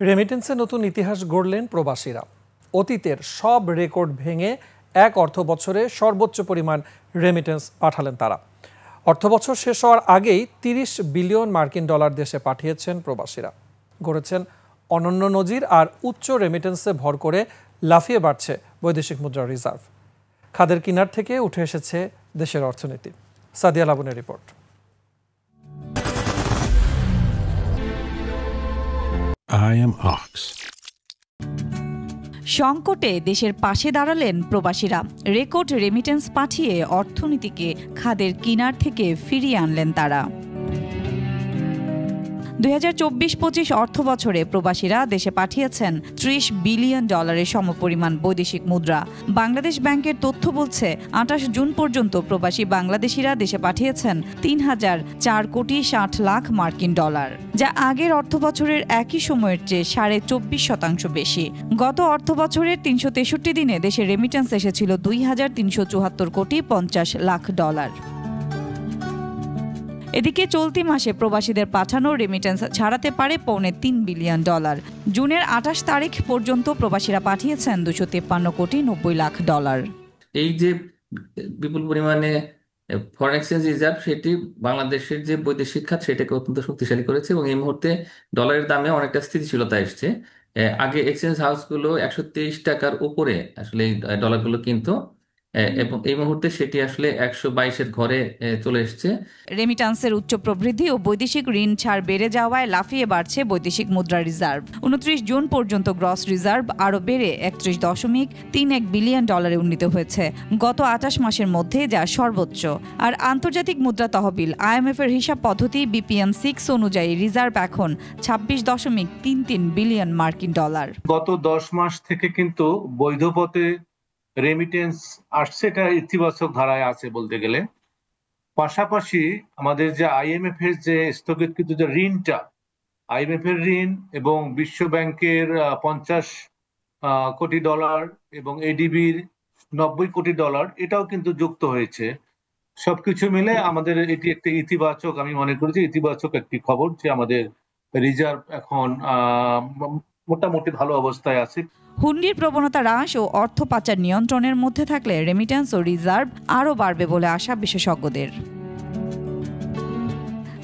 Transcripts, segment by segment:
রেমিটেন্সে নতুন ইতিহাস গড়লেন প্রবাসীরা। অতীতের সব রেকর্ড ভেঙে এক অর্থবছরে সর্বোচ্চ পরিমাণ রেমিটেন্স পাঠালেন তারা। অর্থবছর শেষ হওয়ার আগেই ৩০ বিলিয়ন মার্কিন ডলার দেশে পাঠিয়েছেন প্রবাসীরা। গড়েছেন অনন্য নজির। আর উচ্চ রেমিটেন্সে ভর করে লাফিয়ে বাড়ছে বৈদেশিক মুদ্রার রিজার্ভ। খাদের কিনার থেকে উঠে এসেছে দেশের অর্থনীতি। সাদিয়া লাবনের রিপোর্ট। I am Ox. সংকটে দেশের পাশে দাঁড়ালেন প্রবাসীরা। রেকর্ড রেমিটেন্স পাঠিয়ে অর্থনীতিকে খাদের কিনার থেকে ফিরিয়ে আনলেন তারা। ২০২৪-২৫ অর্থবছরে প্রবাসীরা দেশে পাঠিয়েছেন ৩০ বিলিয়ন ডলারের সমপরিমাণ বৈদেশিক মুদ্রা। বাংলাদেশ ব্যাংকের তথ্য বলছে ২৮ জুন পর্যন্ত প্রবাসী বাংলাদেশিরা দেশে পাঠিয়েছেন ৩,০০৪,৬০,০০,০০০ মার্কিন ডলার, যা আগের অর্থবছরের একই সময়ের চেয়ে ২.৫% বেশি। গত অর্থবছরের ৩৬৩ দিনে দেশে রেমিটেন্স এসেছিল ২,৩৭৪,৫০,০০,০০০ ডলার। এদিকে চলতি মাসে প্রবাসীদের পাঠানো রেমিটেন্স ছাড়াতে পারে $৩ বিলিয়ন। জুনের ২৮ তারিখ পর্যন্ত প্রবাসীরা পাঠিয়েছেন $২৫৩,৯০,০০,০০০। এই যে বিপুল পরিমাণে ফরেন এক্সচেঞ্জ রিজার্ভ, সেটি বাংলাদেশের যে বৈদেশিক খাত সেটাকে অত্যন্ত শক্তিশালী করেছে এবং এই মুহূর্তে ডলারের দামে অনেকটা স্থিতিশীলতা এসছে। আগে এক্সচেঞ্জ হাউসগুলো ১২৩ টাকার উপরে আসলে এই ডলারগুলো কিনতো এবং এই মুহূর্তে সেটি আসলে ১২২-এর ঘরে চলে এসছে। রেমিটান্সের উচ্চ প্রবৃদ্ধি ও বৈদেশিক ঋণ ছাড় বেড়ে যাওয়ায় লাফিয়ে বাড়ছে বৈদেশিক মুদ্রা রিজার্ভ। ২৯ জুন পর্যন্ত গ্রস রিজার্ভ আরও বেড়ে ৩১.৩১ বিলিয়ন ডলারে উন্নীত হয়েছে, গত ২৮ মাসের মধ্যে যা সর্বোচ্চ। আর আন্তর্জাতিক মুদ্রা তহবিল IMF এর হিসাব পদ্ধতি BPN6 অনুযায়ী রিজার্ভ এখন ২৬.৩৩ বিলিয়ন মার্কিন ডলার। গত ১০ মাস থেকে কিন্তু বৈধ পথে রেমিটেন্স আসছে, এটা ইতিবাচক ধারায় আছে বলতে গেলে। পাশাপাশি আমাদের যে IMF এর যে স্থগিতকৃত যে ঋণটা, IMF এর ঋণ এবং বিশ্ব ব্যাংকের ৫০ কোটি ডলার এবং ADB-র ৯০ কোটি ডলার, এটাও কিন্তু যুক্ত হয়েছে। সবকিছু মিলে আমাদের এটি একটি ইতিবাচক, আমি মনে করি যে ইতিবাচক একটি খবর যে আমাদের রিজার্ভ এখন মোটামুটি ভালো অবস্থায় আছে। হুন্ডির প্রবণতা হ্রাস ও অর্থ পাচার নিয়ন্ত্রণের মধ্যে থাকলে রেমিটেন্স ও রিজার্ভ আরও বাড়বে বলে আশা বিশেষজ্ঞদের।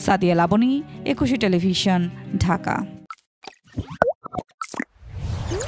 সাদিয়া লাবনী, একুশে টেলিভিশন, ঢাকা।